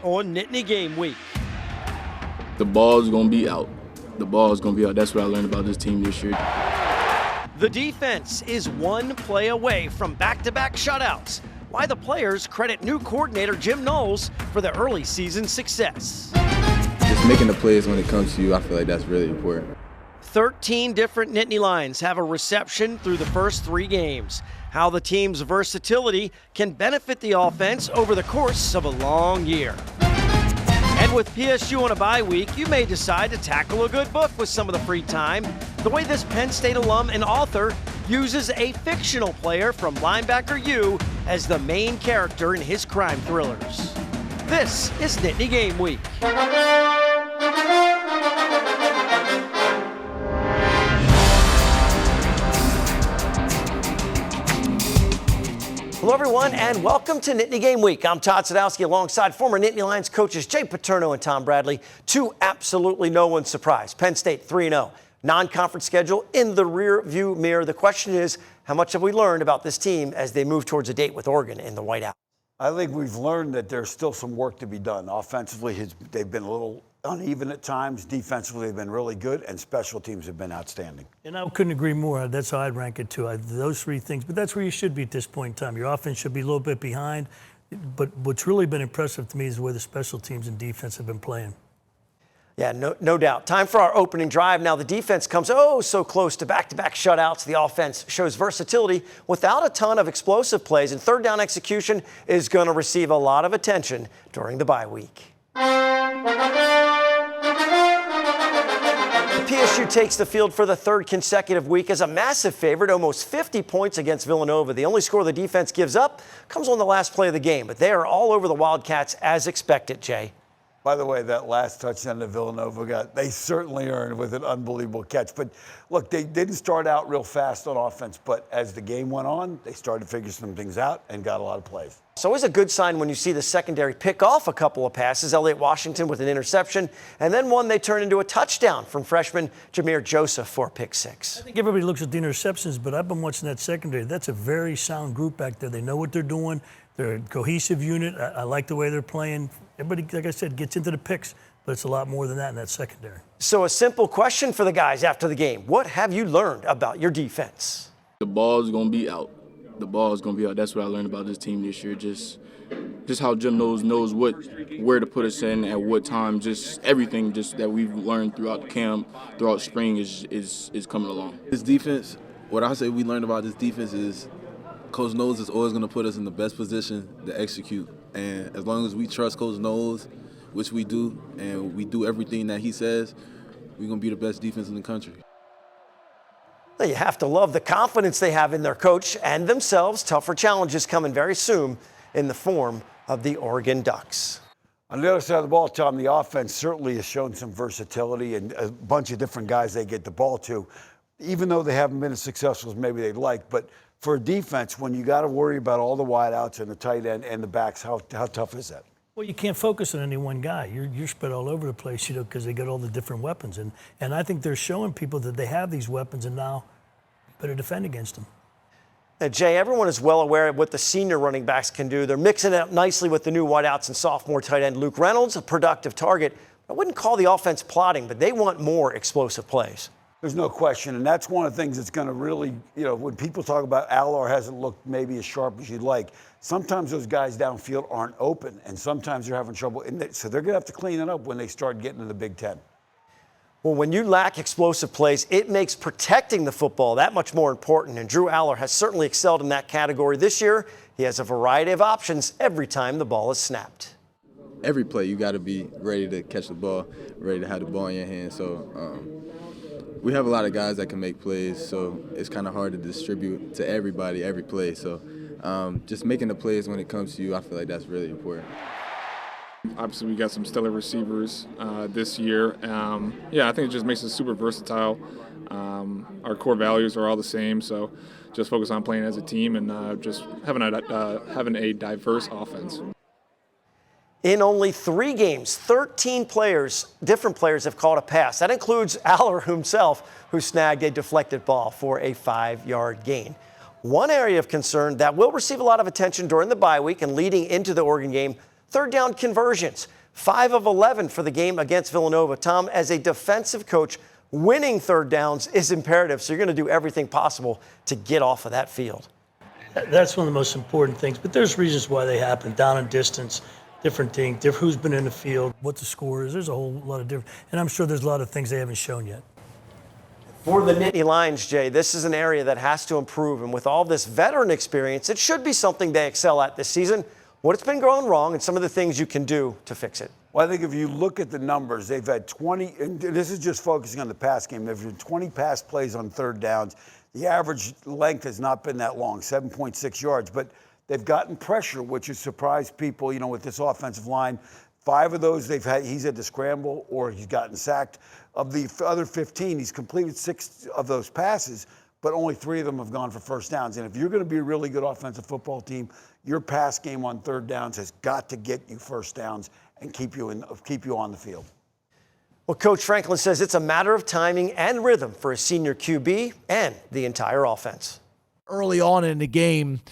on Nittany Game Week. The ball's going to be out. The ball's going to be out. That's what I learned about this team this year. The defense is one play away from back-to-back shutouts. Why the players credit new coordinator Jim Knowles for the early season success. Just making the plays when it comes to you, I feel like that's really important. 13 different Nittany Lions have a reception through the first 3 games. How the team's versatility can benefit the offense over the course of a long year. And with PSU on a bye week, you may decide to tackle a good book with some of the free time, the way this Penn State alum and author uses a fictional player from Linebacker U as the main character in his crime thrillers. This is Nittany Game Week. Hello, everyone, and welcome to Nittany Game Week. I'm Todd Sadowski alongside former Nittany Lions coaches Jay Paterno and Tom Bradley. To absolutely no one's surprise, Penn State 3-0. Non-conference schedule in the rear view mirror. The question is, how much have we learned about this team as they move towards a date with Oregon in the whiteout? I think we've learned that there's still some work to be done. Offensively, they've been a little uneven at times. Defensively, they've been really good, and special teams have been outstanding. And I couldn't agree more. That's how I'd rank it, too. Those 3 things. But that's where you should be at this point in time. Your offense should be a little bit behind. But what's really been impressive to me is the way the special teams and defense have been playing. Yeah, no doubt. Time for our opening drive. Now, the defense comes so close to back-to-back shutouts. The offense shows versatility without a ton of explosive plays, and third down execution is going to receive a lot of attention during the bye week. PSU takes the field for the 3rd consecutive week as a massive favorite, almost 50 points against Villanova. The only score the defense gives up comes on the last play of the game, but they are all over the Wildcats as expected, Jay. By the way, that last touchdown that Villanova got, they certainly earned with an unbelievable catch. But look, they didn't start out real fast on offense, but as the game went on, they started to figure some things out and got a lot of plays. It's always a good sign when you see the secondary pick off a couple of passes. Elliott Washington with an interception, and then one they turn into a touchdown from freshman Jameer Joseph for pick 6. I think everybody looks at the interceptions, but I've been watching that secondary. That's a very sound group back there. They know what they're doing. They're a cohesive unit. I like the way they're playing. Everybody, like I said, gets into the picks, but it's a lot more than that in that secondary. So a simple question for the guys after the game. What have you learned about your defense? The ball's going to be out. The ball's going to be out. That's what I learned about this team this year. Just how Jim knows where to put us in at what time. Just everything just that we've learned throughout camp, throughout spring is coming along. This defense, what I say we learned about this defense is Coach Knowles is always going to put us in the best position to execute. And as long as we trust Coach Knowles, which we do, and we do everything that he says, we're going to be the best defense in the country. You have to love the confidence they have in their coach and themselves. Tougher challenges coming very soon in the form of the Oregon Ducks. On the other side of the ball, Tom, the offense certainly has shown some versatility and a bunch of different guys they get the ball to, even though they haven't been as successful as maybe they'd like. But for a defense, when you got to worry about all the wideouts and the tight end and the backs, how tough is that? Well, you can't focus on any one guy. You're spread all over the place, because they got all the different weapons. And I think they're showing people that they have these weapons and now better defend against them. Now, Jay, everyone is well aware of what the senior running backs can do. They're mixing it up nicely with the new wideouts and sophomore tight end Luke Reynolds, a productive target. I wouldn't call the offense plotting, but they want more explosive plays. There's no question, and that's one of the things that's going to really, when people talk about Allor hasn't looked maybe as sharp as you'd like, sometimes those guys downfield aren't open, and sometimes they're having trouble. So they're going to have to clean it up when they start getting to the Big Ten. Well, when you lack explosive plays, it makes protecting the football that much more important, and Drew Allor has certainly excelled in that category this year. He has a variety of options every time the ball is snapped. Every play, you got to be ready to catch the ball, ready to have the ball in your hand. So we have a lot of guys that can make plays, so it's kind of hard to distribute to everybody every play. So just making the plays when it comes to you, I feel like that's really important. Obviously, we got some stellar receivers this year. I think it just makes us super versatile. Our core values are all the same, so just focus on playing as a team and just having a diverse offense. In only 3 games, 13 different players have caught a pass. That includes Allor himself, who snagged a deflected ball for a 5-yard gain. One area of concern that will receive a lot of attention during the bye week and leading into the Oregon game, third down conversions, 5 of 11 for the game against Villanova. Tom, as a defensive coach, winning third downs is imperative, so you're going to do everything possible to get off of that field. That's one of the most important things, but there's reasons why they happen. Down and distance, different things, who's been in the field, what the score is. There's a whole lot of different, and I'm sure there's a lot of things they haven't shown yet. For the Nittany Lions, Jay, this is an area that has to improve, and with all this veteran experience, it should be something they excel at this season. What's been going wrong and some of the things you can do to fix it? Well, I think if you look at the numbers, they've had 20, and this is just focusing on the pass game, they've had 20 pass plays on third downs. The average length has not been that long, 7.6 yards, but they've gotten pressure, which has surprised people, with this offensive line. 5 of those he's had to scramble or he's gotten sacked. Of the other 15, he's completed 6 of those passes, but only 3 of them have gone for first downs. And if you're going to be a really good offensive football team, your pass game on third downs has got to get you first downs and keep you on the field. Well, Coach Franklin says it's a matter of timing and rhythm for a senior QB and the entire offense. Early on in the game,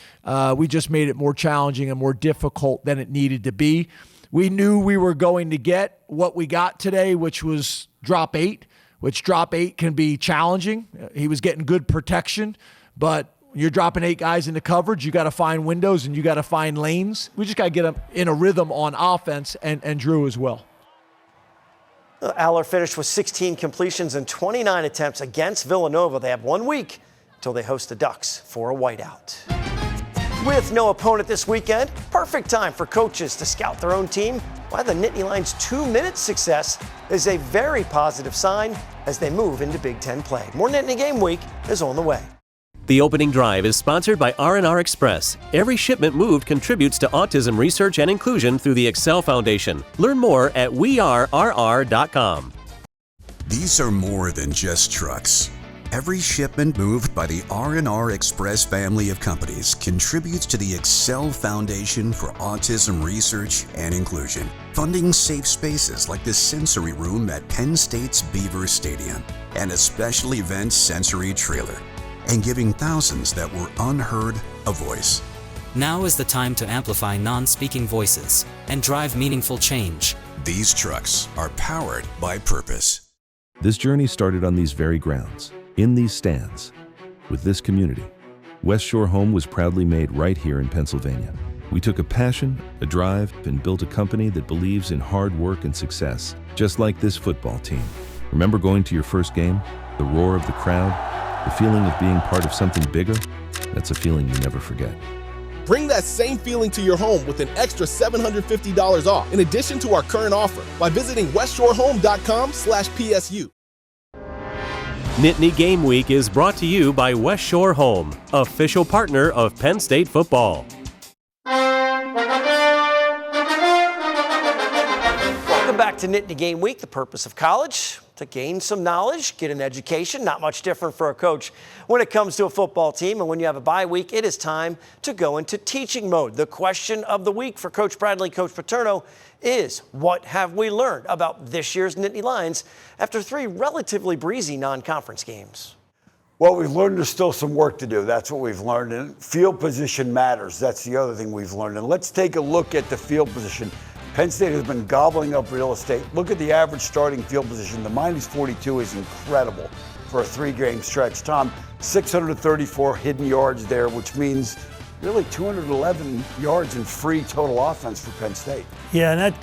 we just made it more challenging and more difficult than it needed to be. We knew we were going to get what we got today, which was drop 8, which drop 8 can be challenging. He was getting good protection, but you're dropping 8 guys into coverage. You got to find windows and you got to find lanes. We just got to get them in a rhythm on offense and Drew as well. Aller finished with 16 completions and 29 attempts against Villanova. They have 1 week until they host the Ducks for a whiteout. With no opponent this weekend, perfect time for coaches to scout their own team. Why the Nittany Lions' 2-minute success is a very positive sign as they move into Big Ten play. More Nittany Game Week is on the way. The opening drive is sponsored by R&R Express. Every shipment moved contributes to autism research and inclusion through the Excel Foundation. Learn more at wearerr.com. These are more than just trucks. Every shipment moved by the R&R Express family of companies contributes to the Excel Foundation for Autism Research and Inclusion, funding safe spaces like the sensory room at Penn State's Beaver Stadium and a special event sensory trailer, and giving thousands that were unheard a voice. Now is the time to amplify non-speaking voices and drive meaningful change. These trucks are powered by purpose. This journey started on these very grounds, in these stands, with this community. West Shore Home was proudly made right here in Pennsylvania. We took a passion, a drive, and built a company that believes in hard work and success, just like this football team. Remember going to your first game? The roar of the crowd? The feeling of being part of something bigger? That's a feeling you never forget. Bring that same feeling to your home with an extra $750 off, in addition to our current offer, by visiting westshorehome.com/PSU. Nittany Game Week is brought to you by West Shore Home, official partner of Penn State Football. Welcome back to Nittany Game Week. The purpose of college, to gain some knowledge, get an education. Not much different for a coach when it comes to a football team. And when you have a bye week, it is time to go into teaching mode. The question of the week for Coach Bradley, Coach Paterno is, what have we learned about this year's Nittany Lions after 3 relatively breezy non-conference games? Well, we've learned there's still some work to do. That's what we've learned. And field position matters. That's the other thing we've learned. And let's take a look at the field position. Penn State has been gobbling up real estate. Look at the average starting field position. The -42 is incredible for a 3-game stretch. Tom, 634 hidden yards there, which means really 211 yards in free total offense for Penn State. Yeah, and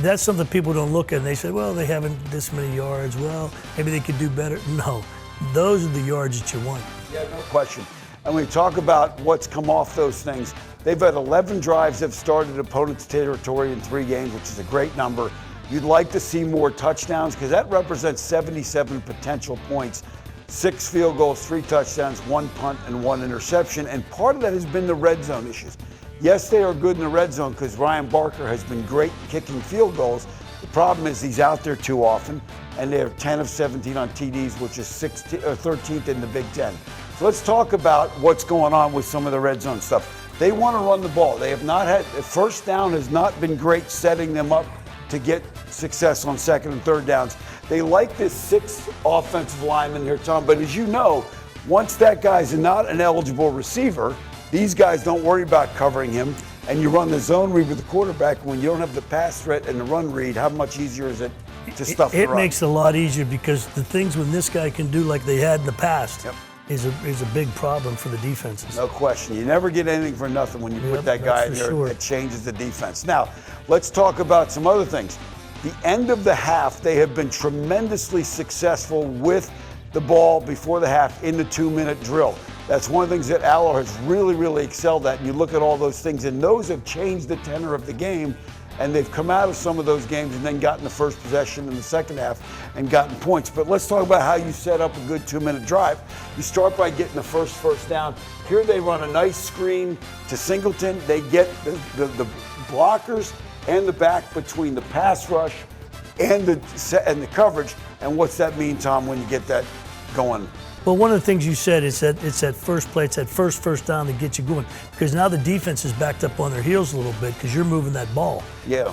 that's something people don't look at. And they say, well, they haven't this many yards. Well, maybe they could do better. No, those are the yards that you want. Yeah, no question. And when we talk about what's come off those things, they've had 11 drives that have started opponent's territory in 3 games, which is a great number. You'd like to see more touchdowns because that represents 77 potential points. 6 field goals, 3 touchdowns, 1 punt, and 1 interception. And part of that has been the red zone issues. Yes, they are good in the red zone because Ryan Barker has been great kicking field goals. The problem is he's out there too often, and they're 10 of 17 on TDs, which is 13th in the Big Ten. So let's talk about what's going on with some of the red zone stuff. They want to run the ball. They have not had, first down has not been great setting them up to get success on second and third downs. They like this 6th offensive lineman here, Tom, but as you know, once that guy's not an eligible receiver, these guys don't worry about covering him. and you run the zone read with the quarterback, when you don't have the pass threat and the run read, how much easier is it to stuff the It run? makes it a lot easier because the things when this guy can do like they had in the past is a big problem for the defenses. No question. You never get anything for nothing when you put that guy in there. sure. It changes the defense. Now, let's talk about some other things. The end of the half, they have been tremendously successful with the ball before the half in the 2-minute drill. That's one of the things that Aller has really, really excelled at. And you look at all those things, and those have changed the tenor of the game. And they've come out of some of those games and then gotten the first possession in the second half and gotten points. But let's talk about how you set up a good 2-minute drive. You start by getting the first down. Here they run a nice screen to Singleton. They get the blockers and the back between the pass rush and the coverage. And what's that mean, Tom, when you get that going? Well, one of the things you said is that it's that first play, it's that first down that gets you going. Because now the defense is backed up on their heels a little bit because you're moving that ball. Yeah.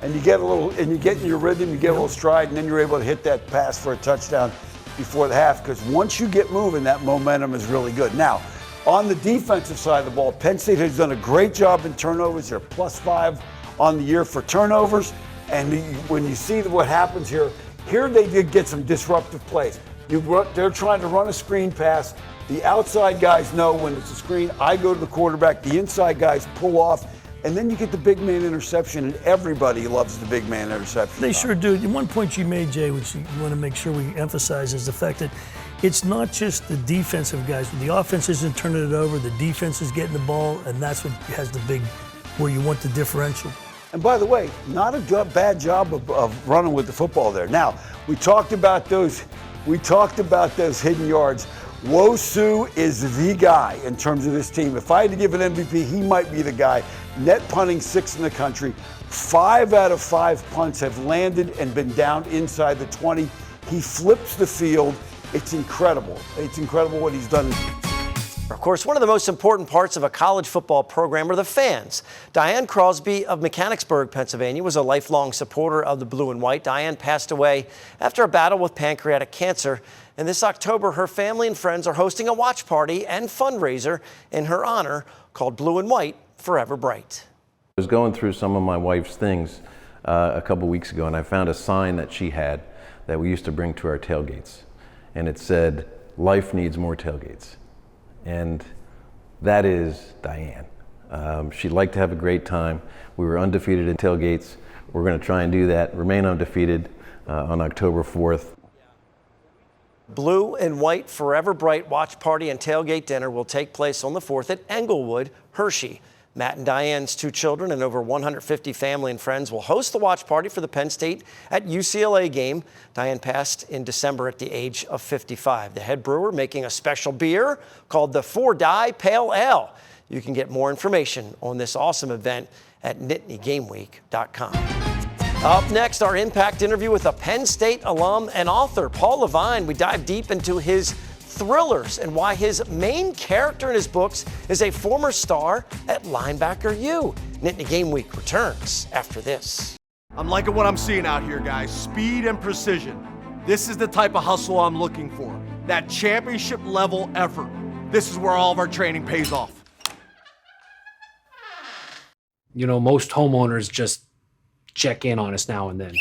And you get and you get in your rhythm, you get a little stride, and then you're able to hit that pass for a touchdown before the half. Because once you get moving, that momentum is really good. Now, on the defensive side of the ball, Penn State has done a great job in turnovers. They're +5 on the year for turnovers. And when you see what happens here they did get some disruptive plays. They're trying to run a screen pass. The outside guys know when it's a screen, I go to the quarterback. The inside guys pull off. And then you get the big man interception, and everybody loves the big man interception. They sure do. One point you made, Jay, which you want to make sure we emphasize, is the fact that it's not just the defensive guys. The offense isn't turning it over. The defense is getting the ball, and that's what has where you want the differential. And by the way, not a bad job of running with the football there. Now, we talked about those hidden yards. Wosu is the guy in terms of this team. If I had to give an MVP, he might be the guy. Net punting 6th in the country. 5 out of 5 punts have landed and been down inside the 20. He flips the field. It's incredible. It's incredible what he's done. Of course, one of the most important parts of a college football program are the fans. Diane Crosby of Mechanicsburg, Pennsylvania, was a lifelong supporter of the blue and white. Diane passed away after a battle with pancreatic cancer. And this October, her family and friends are hosting a watch party and fundraiser in her honor called Blue and White Forever Bright. I was going through some of my wife's things a couple weeks ago, and I found a sign that she had that we used to bring to our tailgates. And it said, "Life needs more tailgates." And that is Diane. She liked to have a great time. We were undefeated in tailgates. We're going to try and do that, remain undefeated on October 4th. Blue and White Forever Bright watch party and tailgate dinner will take place on the 4th at Englewood, Hershey. Matt and Diane's 2 children and over 150 family and friends will host the watch party for the Penn State at UCLA game. Diane passed in December at the age of 55. The head brewer making a special beer called the 4-Die Pale Ale. You can get more information on this awesome event at nittany-game-week.com. Up next, our Impact interview with a Penn State alum and author, Paul Levine. We dive deep into his thrillers and why his main character in his books is a former star at Linebacker U. Nittany Game Week returns after this. I'm liking what I'm seeing out here, guys. Speed and precision. This is the type of hustle I'm looking for. That championship level effort. This is where all of our training pays off. You know, most homeowners just check in on us now and then.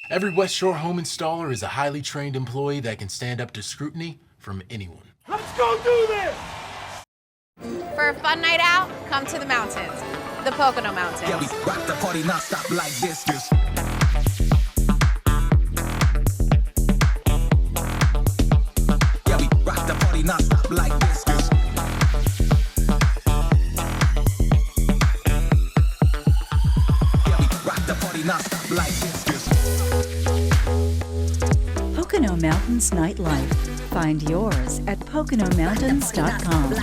Every West Shore home installer is a highly trained employee that can stand up to scrutiny from anyone. Let's go do this! For a fun night out, come to the mountains, the Pocono Mountains. Yeah, we rock the party non-stop like this. Yeah, we rock the party non-stop like this. Yeah, we rock the party non-stop like this. Pocono Mountains Nightlife. Find yours at PoconoMountains.com.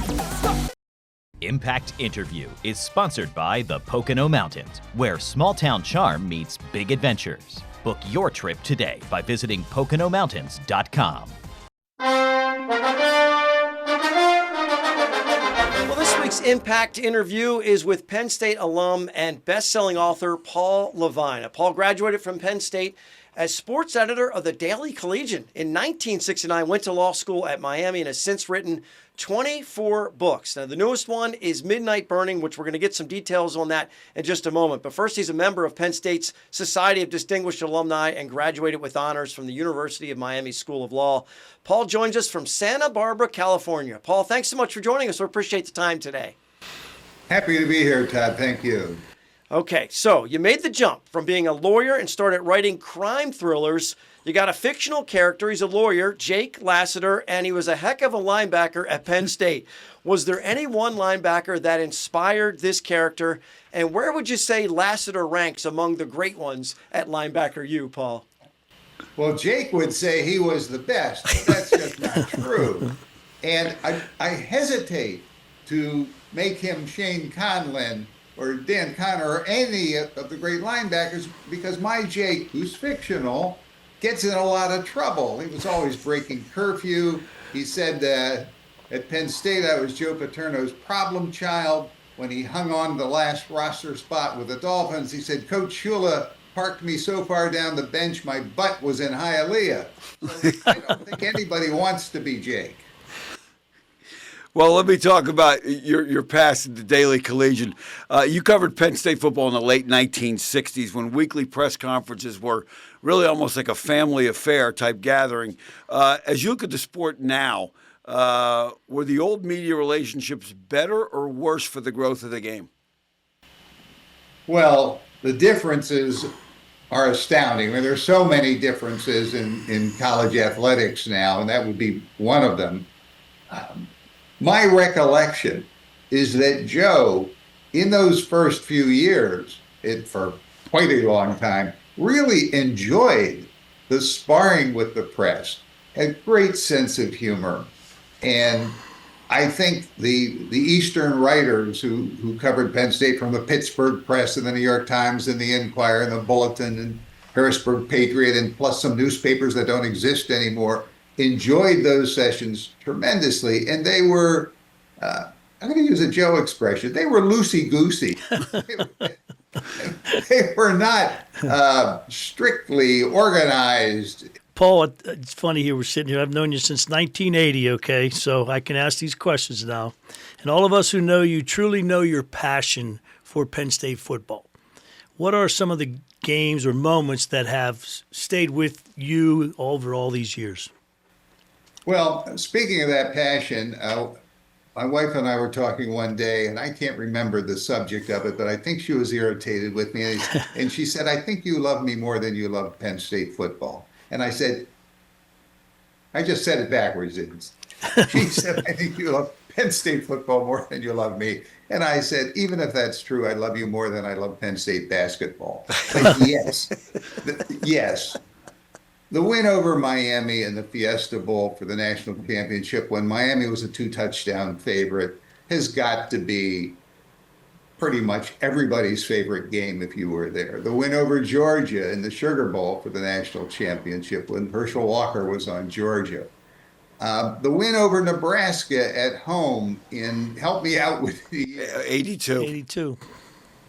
Impact Interview is sponsored by the Pocono Mountains, where small-town charm meets big adventures. Book your trip today by visiting PoconoMountains.com. Well, this week's Impact interview is with Penn State alum and best-selling author Paul Levine. Paul graduated from Penn State as sports editor of the Daily Collegian. In 1969, went to law school at Miami and has since written 24 books. Now, the newest one is Midnight Burning, which we're going to get some details on that in just a moment. But first, he's a member of Penn State's Society of Distinguished Alumni and graduated with honors from the University of Miami School of Law. Paul joins us from Santa Barbara, California. Paul, thanks so much for joining us. We appreciate the time today. Happy to be here, Todd. Thank you. Okay, so you made the jump from being a lawyer and started writing crime thrillers. You got a fictional character. He's a lawyer, Jake Lassiter, and he was a heck of a linebacker at Penn State. Was there any one linebacker that inspired this character? And where would you say Lassiter ranks among the great ones at linebacker U, Paul? Well, Jake would say he was the best, but that's just not true. And I hesitate to make him Shane Conlon or Dan Connor or any of the great linebackers because my Jake, who's fictional, gets in a lot of trouble. He was always breaking curfew. He said at Penn State, I was Joe Paterno's problem child. When he hung on the last roster spot with the Dolphins, he said, Coach Shula parked me so far down the bench, my butt was in Hialeah. So I don't think anybody wants to be Jake. Well, let me talk about your past at the Daily Collegian. You covered Penn State football in the late 1960s when weekly press conferences were really almost like a family affair type gathering. As you look at the sport now, were the old media relationships better or worse for the growth of the game? Well, the differences are astounding. I mean, there's so many differences in college athletics now, and that would be one of them. My recollection is that Joe, in those first few years, for quite a long time, really enjoyed the sparring with the press, had a great sense of humor. And I think the Eastern writers who covered Penn State from the Pittsburgh Press and the New York Times and the Enquirer and the Bulletin and Harrisburg Patriot and plus some newspapers that don't exist anymore enjoyed those sessions tremendously. And they were, I'm going to use a Joe expression, they were loosey-goosey. They were not strictly organized. Paul, it's funny here. We're sitting here. I've known you since 1980, okay? So I can ask these questions now. And all of us who know you truly know your passion for Penn State football. What are some of the games or moments that have stayed with you over all these years? Well, speaking of that passion, my wife and I were talking one day, and I can't remember the subject of it, but I think she was irritated with me. And she said, I think you love me more than you love Penn State football. And I said, I just said it backwards. She said, I think you love Penn State football more than you love me. And I said, even if that's true, I love you more than I love Penn State basketball. But yes, yes. The win over Miami in the Fiesta Bowl for the national championship, when Miami was a 2-touchdown favorite, has got to be pretty much everybody's favorite game if you were there. The win over Georgia in the Sugar Bowl for the national championship when Herschel Walker was on Georgia. The win over Nebraska at home help me out with the 82. 82.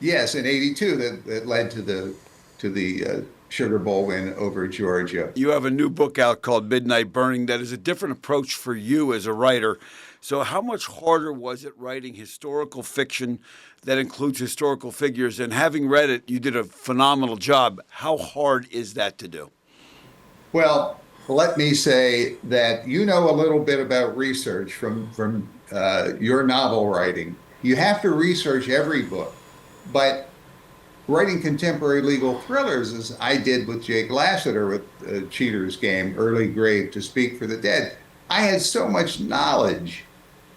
Yes, in 82 that led to the Sugar Bowl win over Georgia. You have a new book out called Midnight Burning that is a different approach for you as a writer. So how much harder was it writing historical fiction that includes historical figures? And having read it, you did a phenomenal job. How hard is that to do? Well, let me say that you know a little bit about research from your novel writing. You have to research every book, but writing contemporary legal thrillers, as I did with Jake Lassiter with Cheater's Game, Early Grave, To Speak for the Dead, I had so much knowledge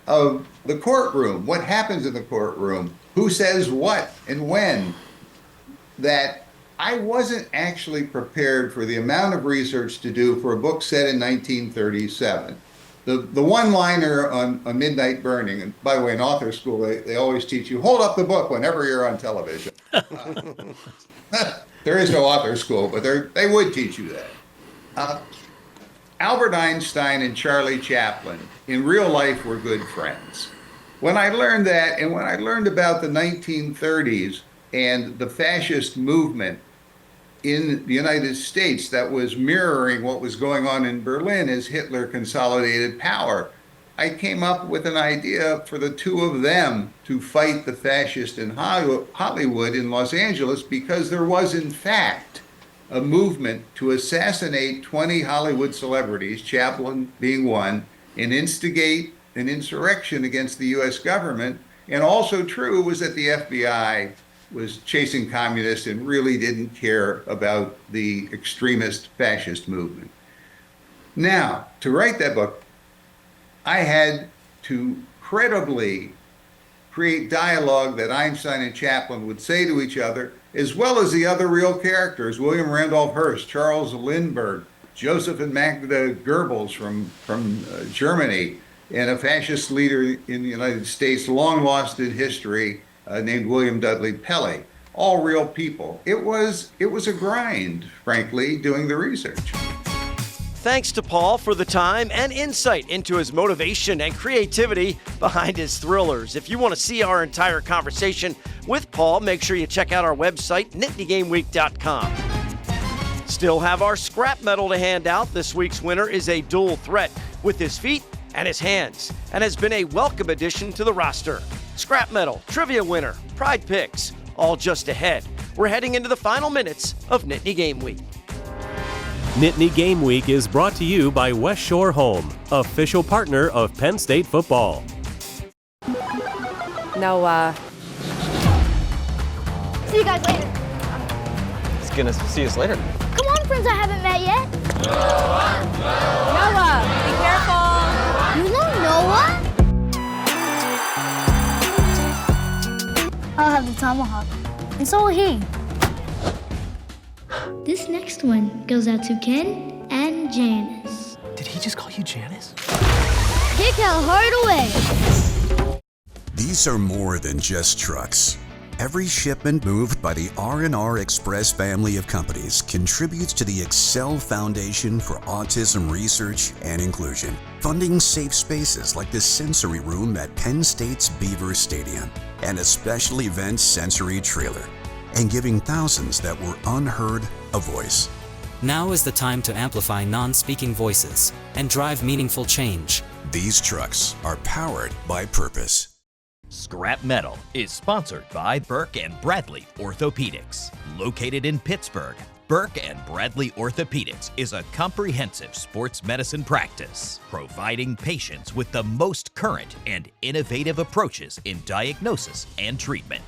of the courtroom, what happens in the courtroom, who says what and when, that I wasn't actually prepared for the amount of research to do for a book set in 1937. The one-liner on Midnight Burning, and by the way, in author school, they always teach you, hold up the book whenever you're on television. There is no author school, but they would teach you that. Albert Einstein and Charlie Chaplin in real life were good friends. When I learned that, and when I learned about the 1930s and the fascist movement in the United States that was mirroring what was going on in Berlin as Hitler consolidated power. I came up with an idea for the two of them to fight the fascists in Hollywood in Los Angeles, because there was, in fact, a movement to assassinate 20 Hollywood celebrities, Chaplin being one, and instigate an insurrection against the U.S. government. And also true was that the FBI was chasing communists and really didn't care about the extremist fascist movement. Now, to write that book, I had to credibly create dialogue that Einstein and Chaplin would say to each other, as well as the other real characters, William Randolph Hearst, Charles Lindbergh, Joseph and Magda Goebbels from Germany, and a fascist leader in the United States, long lost in history, named William Dudley Pelley. All real people. It was a grind, frankly, doing the research. Thanks to Paul for the time and insight into his motivation and creativity behind his thrillers. If you want to see our entire conversation with Paul, make sure you check out our website, nittany-game-week.com. Still have our scrap medal to hand out. This week's winner is a dual threat with his feet and his hands, and has been a welcome addition to the roster. Scrap medal, trivia winner, pride picks, all just ahead. We're heading into the final minutes of Nittany Game Week. Nittany Game Week is brought to you by West Shore Home, official partner of Penn State Football. Noah. See you guys later. He's gonna see us later. Come on, friends I haven't met yet. Noah, be careful. You know Noah? I'll have the tomahawk. And so will he. This next one goes out to Ken and Janice. Did he just call you Janice? Kick out hard away. These are more than just trucks. Every shipment moved by the R&R Express family of companies contributes to the Excel Foundation for Autism Research and Inclusion, funding safe spaces like the sensory room at Penn State's Beaver Stadium and a special events sensory trailer, and giving thousands that were unheard a voice. Now is the time to amplify non-speaking voices and drive meaningful change. These trucks are powered by purpose. Scrap Metal is sponsored by Burke and Bradley Orthopedics. Located in Pittsburgh, Burke and Bradley Orthopedics is a comprehensive sports medicine practice, providing patients with the most current and innovative approaches in diagnosis and treatment.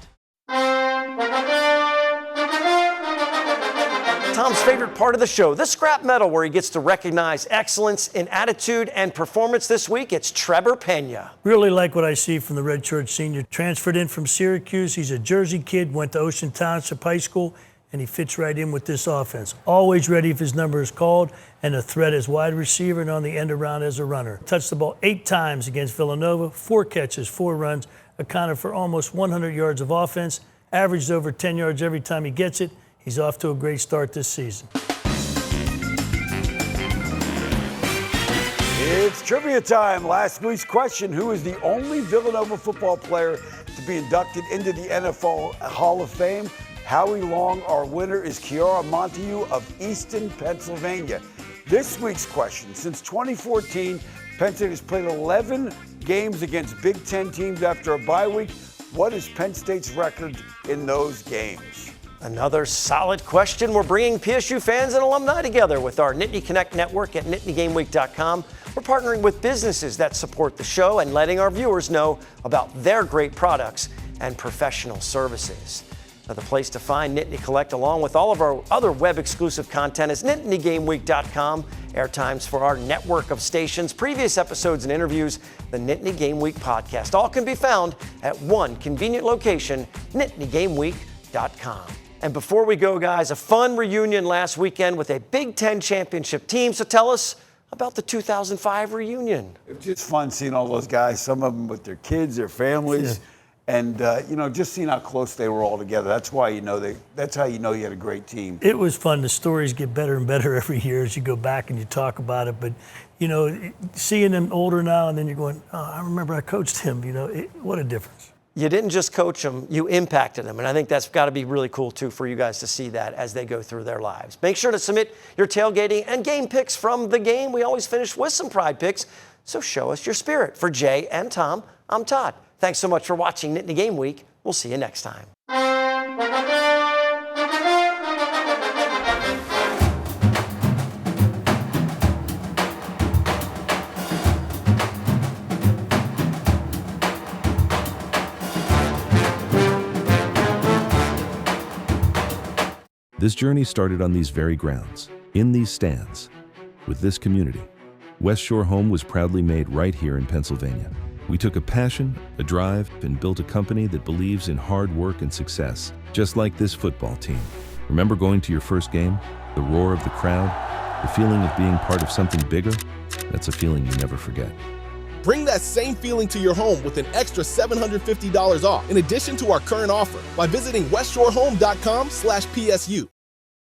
Tom's favorite part of the show, the scrap medal, where he gets to recognize excellence in attitude and performance. This week, it's Trevor Pena. Really like what I see from the redshirt senior. Transferred in from Syracuse. He's a Jersey kid, went to Ocean Township High School, and he fits right in with this offense. Always ready if his number is called, and a threat as wide receiver and on the end around as a runner. Touched the ball 8 times against Villanova, 4 catches, 4 runs, accounted for almost 100 yards of offense, averaged over 10 yards every time he gets it. He's off to a great start this season. It's trivia time. Last week's question, who is the only Villanova football player to be inducted into the NFL Hall of Fame? Howie Long, our winner, is Kiara Montague of Easton, Pennsylvania. This week's question, since 2014, Penn State has played 11 games against Big Ten teams after a bye week. What is Penn State's record in those games? Another solid question. We're bringing PSU fans and alumni together with our Nittany Connect network at nittany-game-week.com. We're partnering with businesses that support the show and letting our viewers know about their great products and professional services. Now, the place to find Nittany Collect, along with all of our other web-exclusive content, is nittany-game-week.com. Airtimes for our network of stations, previous episodes and interviews, the Nittany Game Week podcast. All can be found at one convenient location, nittany-game-week.com. And before we go, guys, a fun reunion last weekend with a Big Ten championship team. So tell us about the 2005 reunion. It was just fun seeing all those guys, some of them with their kids, their families, and just seeing how close they were all together. That's why that's how you know you had a great team. It was fun. The stories get better and better every year as you go back and you talk about it. But seeing them older now, and then you're going, oh, I remember I coached him. What a difference. you didn't just coach them, you impacted them. And I think that's got to be really cool, too, for you guys to see that as they go through their lives. Make sure to submit your tailgating and game picks from the game. We always finish with some pride picks, so show us your spirit. For Jay and Tom, I'm Todd. Thanks so much for watching Nittany Game Week. We'll see you next time. This journey started on these very grounds, in these stands, with this community. West Shore Home was proudly made right here in Pennsylvania. We took a passion, a drive, and built a company that believes in hard work and success, just like this football team. Remember going to your first game? The roar of the crowd? The feeling of being part of something bigger? That's a feeling you never forget. Bring that same feeling to your home with an extra $750 off in addition to our current offer by visiting westshorehome.com/PSU.